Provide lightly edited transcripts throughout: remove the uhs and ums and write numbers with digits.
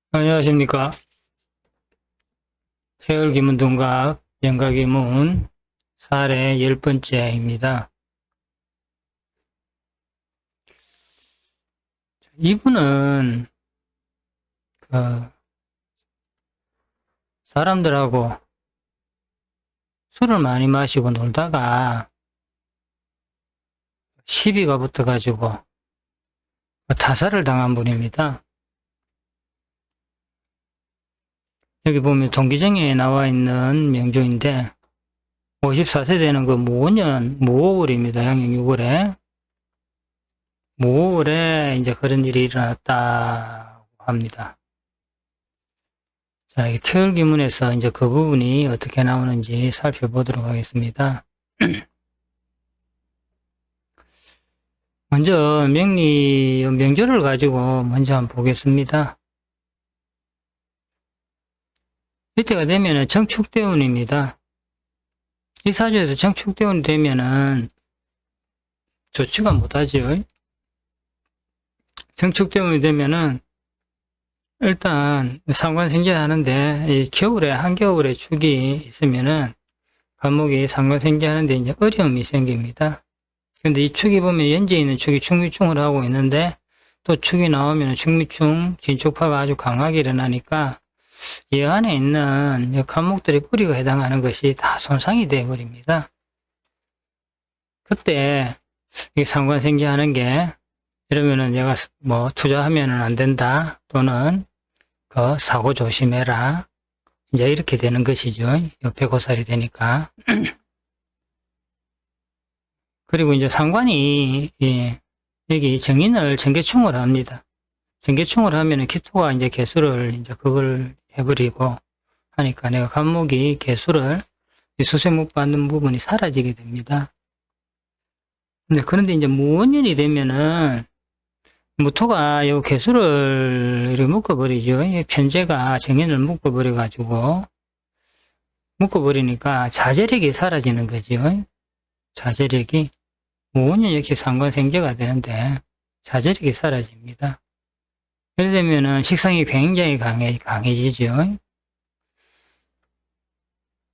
안녕하십니까. 세월기문동갑 영가기문 사례 10번째입니다. 이분은 그 사람들하고 술을 많이 마시고 놀다가 시비가 붙어가지고 타살을 당한 분입니다. 여기 보면 동기정에 나와 있는 명조인데 54세 되는 그 모년 모월입니다. 양력 6월에 모월에 이제 그런 일이 일어났다고 합니다. 자, 이 태을기문에서 이제 그 부분이 어떻게 나오는지 살펴보도록 하겠습니다. 먼저 명조를 가지고 먼저 한번 보겠습니다. 이때가 되면은 정축대운입니다. 이 사주에서 정축대운이 되면은 좋지가 못하죠. 정축대운이 되면은 일단 상관생계하는데 이 겨울에 한겨울에 축이 있으면은 간목이 상관생계하는데 이제 어려움이 생깁니다. 근데 이 축이 보면 연재 있는 축이 축미충을 하고 있는데 또 축이 나오면 축미충 진축파가 아주 강하게 일어나니까 이 안에 있는 간목들의 뿌리가 해당하는 것이 다 손상이 되어 버립니다. 그때 이 상관생계하는 게 이러면은 얘가 뭐 투자하면은 안 된다 또는 그 사고 조심해라 이제 이렇게 되는 것이죠. 백호살이 되니까. 그리고 이제 상관이 여기 정인을 정계충을 합니다. 정계충을 하면은 기토가 이제 개수를 이제 그걸 해버리고 하니까 내가 간목이 개수를 수세목 받는 부분이 사라지게 됩니다. 그런데 이제 무원년이 되면은 무토가 요 개수를 이렇게 묶어버리죠. 편제가 정인을 묶어버려가지고 묶어버리니까 자제력이 사라지는 거죠. 자제력이 무원년 역시 상관생제가 되는데 자제력이 사라집니다. 그래 되면은 식상이 굉장히 강해지죠.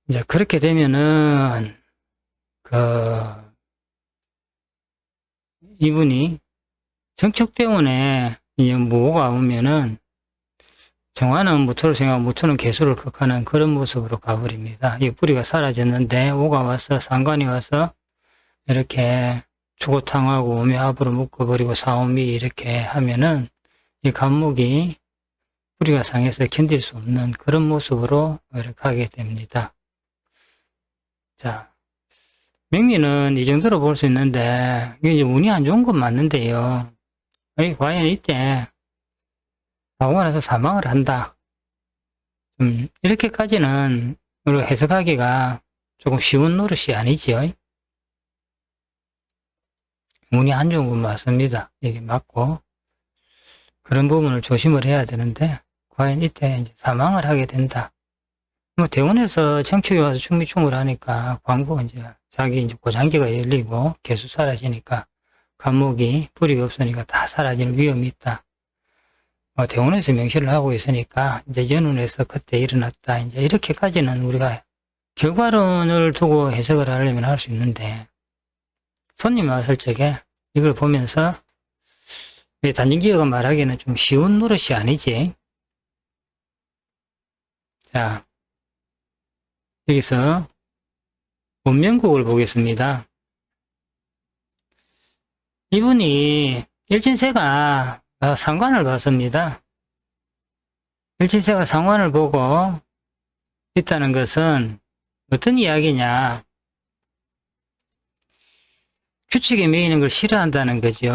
이제 그렇게 되면은 이분이 정축대운에 이제 무호가 오면은 정화는 무토를 생각하고 무토는 개수를 극하는 그런 모습으로 가버립니다. 이 뿌리가 사라졌는데 오가 와서 상관이 와서 이렇게 추고탕하고 오미합으로 묶어버리고 사오미 이렇게 하면은 이 간목이 뿌리가 상해서 견딜 수 없는 그런 모습으로 이렇게 하게 됩니다. 자, 명리는 이 정도로 볼 수 있는데 이게 이제 운이 안 좋은 건 맞는데요. 과연 이때 사고가 나서 사망을 한다. 이렇게까지는 우리가 해석하기가 조금 쉬운 노릇이 아니지요. 운이 안 좋은 건 맞습니다. 이게 맞고 그런 부분을 조심을 해야 되는데 과연 이때 이제 사망을 하게 된다. 뭐 대원에서 청축이 와서 충미충을 하니까 광부가 이제 자기 이제 고장기가 열리고 개수 사라지니까 간목이 뿌리가 없으니까 다 사라지는 위험이 있다. 대원에서 명시를 하고 있으니까 이제 연운에서 그때 일어났다. 이제 이렇게까지는 우리가 결과론을 두고 해석을 하려면 할 수 있는데 손님이 왔을 적에 이걸 보면서 단전기어가 말하기에는 좀 쉬운 노릇이 아니지. 자, 여기서 원명국을 보겠습니다. 이분이 일진세가 상관을 봤습니다. 일진세가 상관을 보고 있다는 것은 어떤 이야기냐. 규칙에 매이는 걸 싫어한다는 거죠.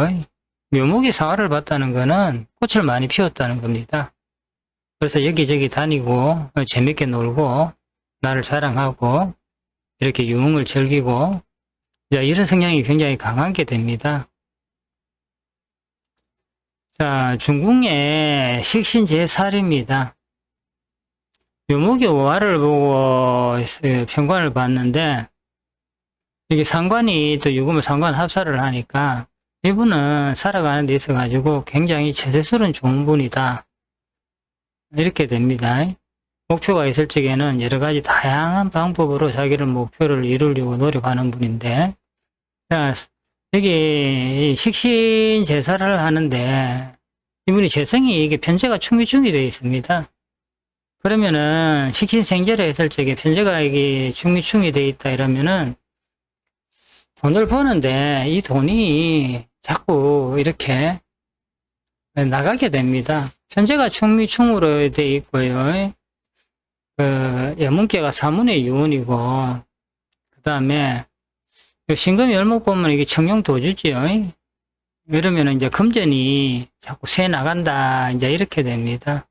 묘목이 상화를 봤다는 거는 꽃을 많이 피웠다는 겁니다. 그래서 여기저기 다니고 재밌게 놀고 나를 사랑하고 이렇게 유흥을 즐기고 이런 성향이 굉장히 강하게 됩니다. 자, 중궁의 식신제살입니다. 묘목이 오화를 보고 평관을 봤는데 이게 상관이 또 유금을 상관 합사를 하니까 이분은 살아가는 데 있어가지고 굉장히 체세술은 좋은 분이다. 이렇게 됩니다. 목표가 있을 적에는 여러 가지 다양한 방법으로 자기를 목표를 이루려고 노력하는 분인데, 자, 여기 식신 제사를 하는데 이분이 재성이 이게 편제가 충미충이 되어 있습니다. 그러면은 식신생제를 했을 적에 편제가 이게 충미충이 되어 있다 이러면은 돈을 버는데 이 돈이 자꾸 이렇게 나가게 됩니다. 편제가 충미충으로 되어 있고요. 예문계가 사문의 유운이고, 그 다음에 신금 열목 보면 이게 청룡도주지요. 이러면 이제 금전이 자꾸 새 나간다, 이제 이렇게 됩니다.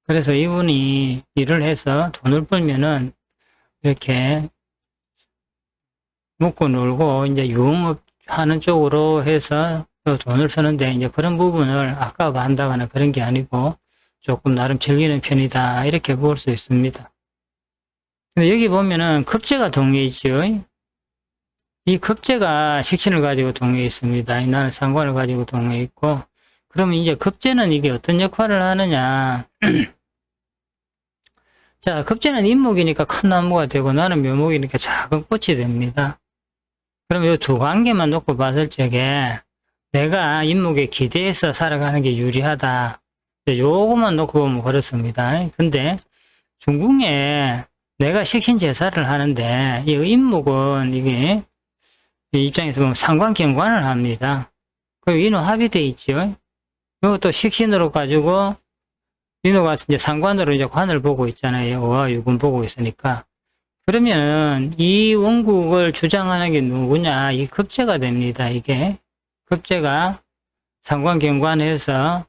그래서 이분이 일을 해서 돈을 벌면은 이렇게 먹고 놀고 이제 유흥업 하는 쪽으로 해서 돈을 쓰는데 이제 그런 부분을 아까워한다거나 그런 게 아니고 조금 나름 즐기는 편이다, 이렇게 볼 수 있습니다. 근데 여기 보면은 급제가 동해 있죠. 이 급제가 식신을 가지고 동해 있습니다. 나는 상관을 가지고 동해 있고, 그러면 이제 급제는 이게 어떤 역할을 하느냐. 자, 급제는 인목이니까 큰 나무가 되고 나는 묘목이니까 작은 꽃이 됩니다. 그럼 이 두 관계만 놓고 봤을 적에 내가 인목에 기대해서 살아가는 게 유리하다. 요것만 놓고 보면 그렇습니다. 근데 중궁에 내가 식신 제사를 하는데 이 인목은 이게 이 입장에서 보면 상관경관을 합니다. 그리고 인호 합의되어 있죠. 이것도 식신으로 가지고 인호가 이제 상관으로 이제 관을 보고 있잖아요. 오와 육은 보고 있으니까. 그러면 이 원국을 주장하는 게 누구냐? 이 급제가 됩니다. 이게 급제가 상관경관해서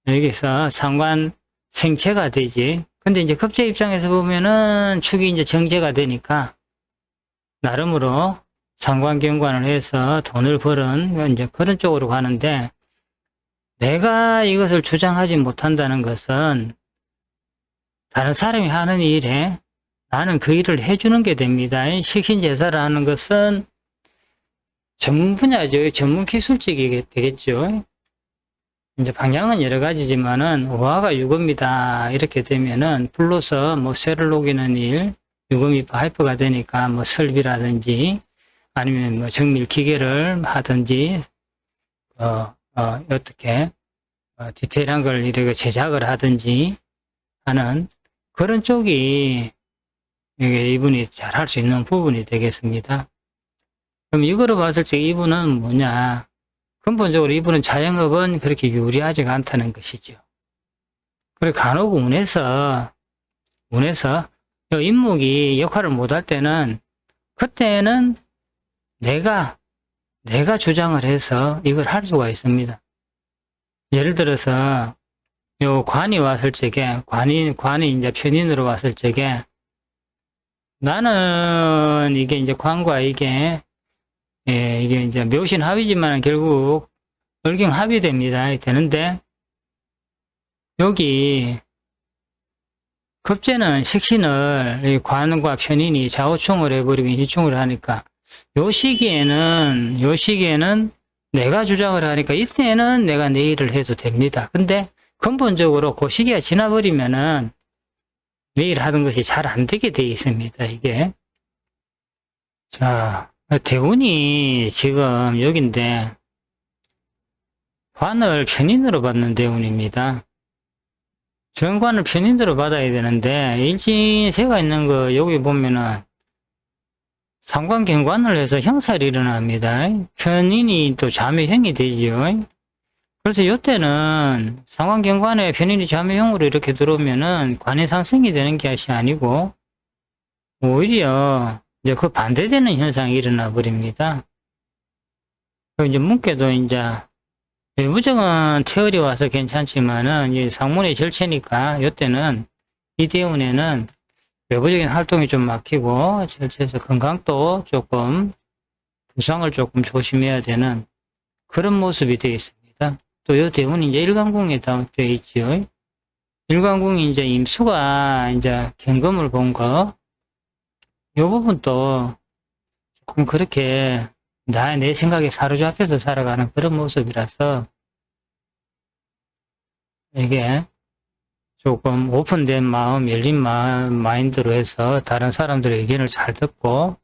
여기서 상관 생체가 되지. 근데 이제 급제 입장에서 보면은 축이 이제 정제가 되니까 나름으로 상관경관을 해서 돈을 버는 이제 그런 쪽으로 가는데, 내가 이것을 주장하지 못한다는 것은 다른 사람이 하는 일에 나는 그 일을 해주는 게 됩니다. 식신 제사를 하는 것은 전문 분야죠. 전문 기술직이 되겠죠. 이제 방향은 여러 가지지만은 오화가 유금이다 이렇게 되면은 불로서 뭐 쇠를 녹이는 일, 유금이 파이프가 되니까 뭐 설비라든지 아니면 뭐 정밀 기계를 하든지 어떻게 디테일한 걸 이렇게 제작을 하든지 하는 그런 쪽이 이분이 잘 할 수 있는 부분이 되겠습니다. 그럼 이거로 봤을 때 이분은 뭐냐? 근본적으로 이분은 자영업은 그렇게 유리하지가 않다는 것이죠. 그리고 간혹 운에서 인목이 역할을 못할 때는 그때는 내가 주장을 해서 이걸 할 수가 있습니다. 예를 들어서 요 관이 왔을 적에 관이 이제 편인으로 왔을 적에 나는 이게 이제 관과 이게 이제 묘신 합이지만 결국 을경 합이 되는데 여기 급제는 식신을 이 관과 편인이 좌우충을 해버리고 희충을 하니까 요 시기에는 내가 주장을 하니까 이때는 내가 내 일을 해도 됩니다. 근데 근본적으로 그 시기가 지나버리면은 내 일 하던 것이 잘 안 되게 돼 있습니다. 이게. 자, 대운이 지금 여긴데 관을 편인으로 받는 대운입니다. 정관을 편인으로 받아야 되는데 일진세가 있는 거 여기 보면은 상관경관을 해서 형살이 일어납니다. 편인이 또 자매형이 되죠. 그래서 이때는 상관경관에 편인이 자매형으로 이렇게 들어오면은 관의 상승이 되는 것이 아니고 오히려 이제 그 반대되는 현상이 일어나 버립니다. 이제 문께도 이제 외부적은 태열이 와서 괜찮지만은 이 상문의 절체니까 이때는 이 대운에는 외부적인 활동이 좀 막히고 절체에서 건강도 조금 부상을 조금 조심해야 되는 그런 모습이 되어 있습니다. 또 이 대운이 이제 일간궁에 되어 있지요. 일간궁이 이제 임수가 이제 경금을 본 거, 이 부분도 조금 그렇게 내 생각에 사로잡혀서 살아가는 그런 모습이라서 이게 조금 오픈된 마음, 열린 마인드로 해서 다른 사람들의 의견을 잘 듣고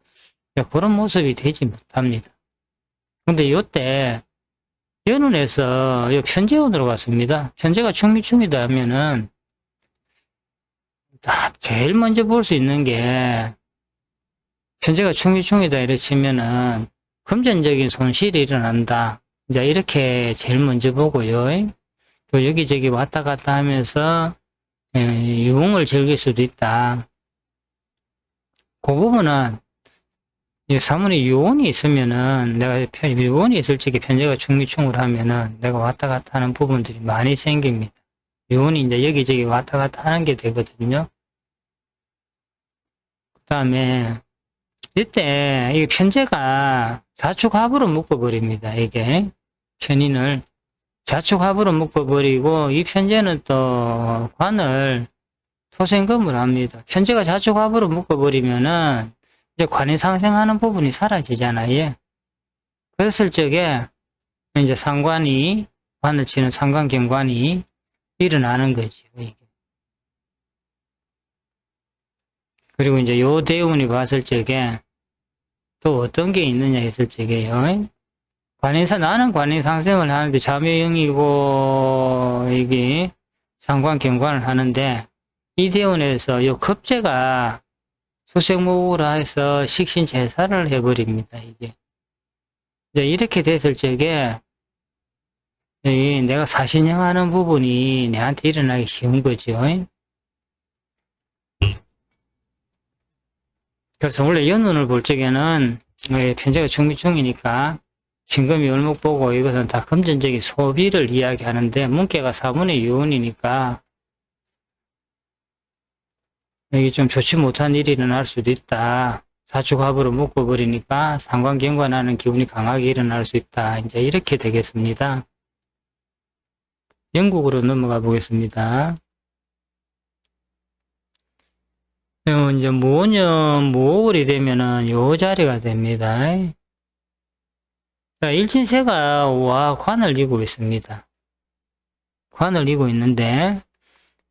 그런 모습이 되지 못합니다. 근데 요때 연운에서 편재운으로 갔습니다. 편재가 충미충이다 하면은 제일 먼저 볼 수 있는 게 편재가 충미충이다 이래 치면은 금전적인 손실이 일어난다. 이제 이렇게 제일 먼저 보고요. 또 여기저기 왔다 갔다 하면서 유흥을 즐길 수도 있다. 그 부분은 사문에 유언이 있으면은 내가 유언이 있을 적에 편재가 충미충으로 하면은 내가 왔다 갔다 하는 부분들이 많이 생깁니다. 유언이 이제 여기저기 왔다 갔다 하는 게 되거든요. 그 다음에 이때 이 편재가 자축합으로 묶어버립니다. 이게 편인을 자축합으로 묶어버리고 이 편재는 또 관을 토생금을 합니다. 편재가 자축합으로 묶어버리면은 이제 관이 상생하는 부분이 사라지잖아요. 그랬을 적에 이제 상관이 관을 치는 상관경관이 일어나는 거죠. 이게. 그리고 이제 요 대운이 봤을 적에 또 어떤 게 있느냐 했을 적에요. 나는 관이 상생을 하는데 자묘형이고 이게 상관경관을 하는데 이 대운에서 요 급제가 수생목으로 해서 식신제사를 해버립니다. 이게 이제 이렇게 됐을 적에 내가 사신형하는 부분이 내한테 일어나기 쉬운 거죠. 그래서 원래 연운을 볼 적에는 편재가 충미충이니까 신금이 을목 보고 이것은 다 금전적인 소비를 이야기하는데 문계가 사문의 유운이니까 이게 좀 좋지 못한 일이 일어날 수도 있다. 사축합으로 묶어버리니까 상관경관하는 기운이 강하게 일어날 수 있다. 이제 이렇게 되겠습니다. 영국으로 넘어가 보겠습니다. 이제 무오년, 무오월이 되면은 요 자리가 됩니다. 자, 일진세가 와 관을 이고 있습니다. 관을 이고 있는데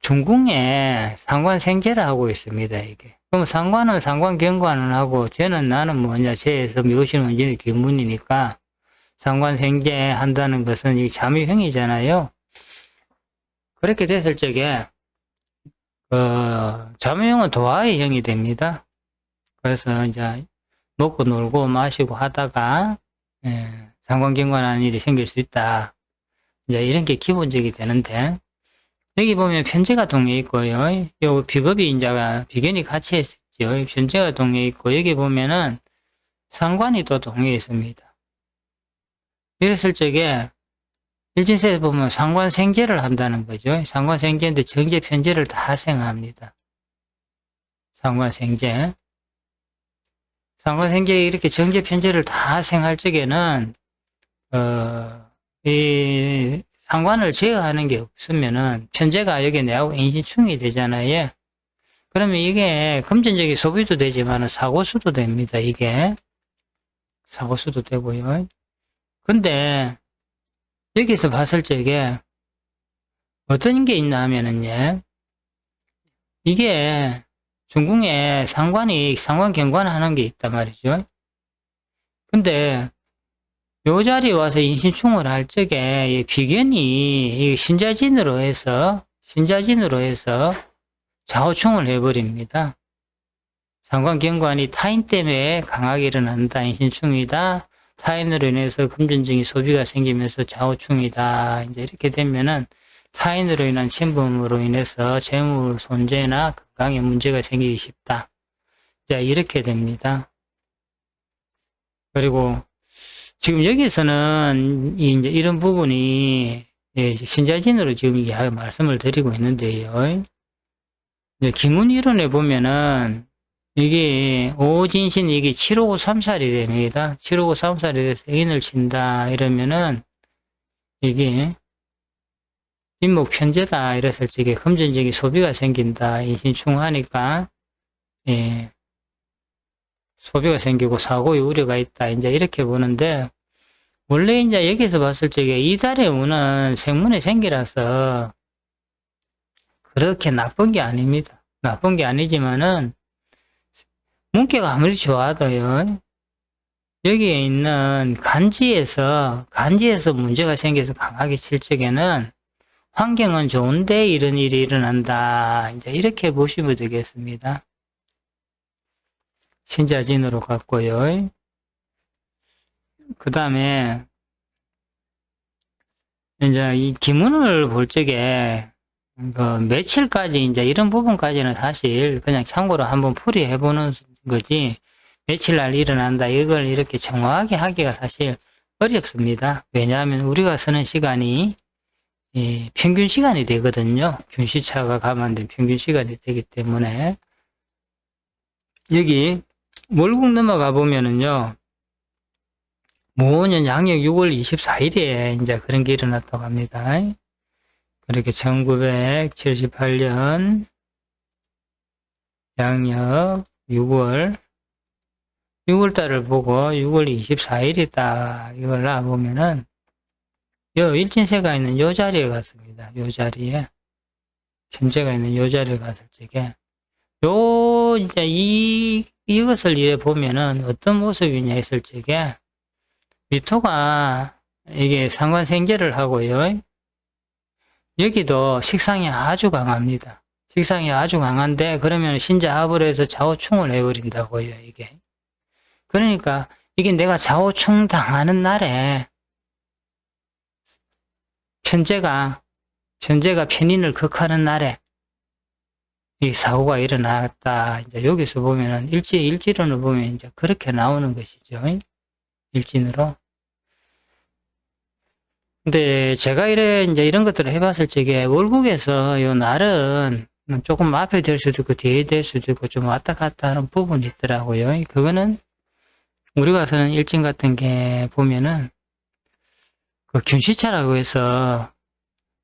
중궁에 상관생제를 하고 있습니다. 이게. 그럼 상관은 상관경관을 하고 나는 뭐냐 제에서 묘신 원진의 기문이니까 상관생제 한다는 것은 이 자묘형이잖아요. 그렇게 됐을 적에 자묘형은 도화의 형이 됩니다. 그래서 이제 먹고 놀고 마시고 하다가 상관경관하는 일이 생길 수 있다. 이제 이런 게 기본적이 되는데 여기 보면 편재가 동해 있고요. 요 비겁이 이제 비견이 같이 있죠. 편재가 동해 있고 여기 보면은 상관이 또 동해 있습니다. 이랬을 적에 일진세에 보면 상관생제를 한다는 거죠. 상관생제인데 정제 편제를 다 생합니다. 상관생제 이렇게 정제 편제를 다 생할 적에는 이 상관을 제어하는 게 없으면은 편제가 여기 내하고 인신충이 되잖아요. 그러면 이게 금전적인 소비도 되지만은 사고수도 됩니다. 이게 사고수도 되고요. 근데 여기서 봤을 적에 어떤 게 있나 하면은요, 이게 중궁에 상관경관 하는 게 있단 말이죠. 근데 요 자리에 와서 인신충을 할 적에 비견이 신자진으로 해서 좌우충을 해버립니다. 상관경관이 타인 때문에 강하게 일어난다. 인신충이다. 타인으로 인해서 금전적인 소비가 생기면서 좌우충이다. 이제 이렇게 되면은 타인으로 인한 침범으로 인해서 재물 손재나 건강에 문제가 생기기 쉽다. 자, 이렇게 됩니다. 그리고 지금 여기서는 이제 이런 부분이 신자진으로 지금 말씀을 드리고 있는데요. 기문 이론에 보면은 이게 오진신 이게 759 3살이 됩니다. 759 3살이 돼서 인을 친다 이러면은 이게 인목 편제다 이랬을 적에 금전적인 소비가 생긴다. 인신충하니까 소비가 생기고 사고의 우려가 있다. 이제 이렇게 보는데 원래 이제 여기서 봤을 적에 이달의 운은 생문의 생기라서 그렇게 나쁜 게 아닙니다. 나쁜 게 아니지만은 문개가 아무리 좋아도요, 여기에 있는 간지에서 문제가 생겨서 강하게 칠 적에는 환경은 좋은데 이런 일이 일어난다. 이제 이렇게 보시면 되겠습니다. 신자진으로 갔고요. 그 다음에 이제 이 기문을 볼 적에 며칠까지 이제 이런 부분까지는 사실 그냥 참고로 한번 풀이해 보는 거지, 며칠 날 일어난다 이걸 이렇게 정확하게 하기가 사실 어렵습니다. 왜냐하면 우리가 쓰는 시간이 평균 시간이 되거든요. 균시차가 감안된 평균 시간이 되기 때문에. 여기 월국 넘어가 보면은요, 모년 양력 6월 24일에 이제 그런 게 일어났다고 합니다. 그렇게 1978년 양력 6월 달을 보고 6월 24일이다 이걸 놔보면은 요 일진세가 있는 요 자리에 갔습니다. 요 자리에 현재가 있는 요 자리에 갔을 적에 요 이제 이것을 이래 보면은 어떤 모습이냐 했을 적에 미토가 이게 상관생재를 하고요. 여기도 식상이 아주 강합니다. 식상이 아주 강한데 그러면 신자합을 해서 좌우충을 해버린다고요, 이게. 그러니까 이게 내가 좌우충 당하는 날에 편제가 편인을 극하는 날에 이 사고가 일어났다. 이제 여기서 보면은 일지론을 보면 이제 그렇게 나오는 것이죠. 일진으로. 근데 제가 이제 이런 것들을 해봤을 적에 월국에서 요 날은 조금 앞에 될 수도 있고 뒤에 될 수도 있고 좀 왔다 갔다 하는 부분이 있더라고요. 그거는 우리가 쓰는 일진 같은 게 보면은 그 균시차라고 해서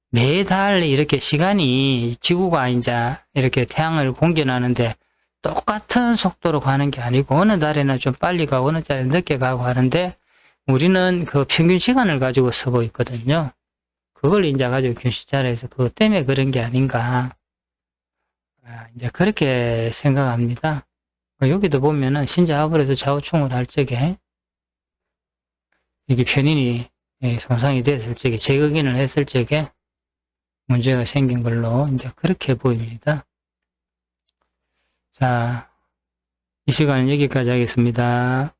매달 이렇게 시간이 지구가 이제 이렇게 태양을 공전하는데 똑같은 속도로 가는 게 아니고 어느 달에는 좀 빨리 가고 어느 달에 늦게 가고 하는데 우리는 그 평균 시간을 가지고 쓰고 있거든요. 그걸 이제 가지고 균시차라 해서 그것 때문에 그런 게 아닌가. 이제 그렇게 생각합니다. 여기도 보면은 신자합을해서 좌우충을 할 적에 이게 편인이 손상이 됐을 적에 재극인을 했을 적에 문제가 생긴 걸로 이제 그렇게 보입니다. 자, 이 시간은 여기까지 하겠습니다.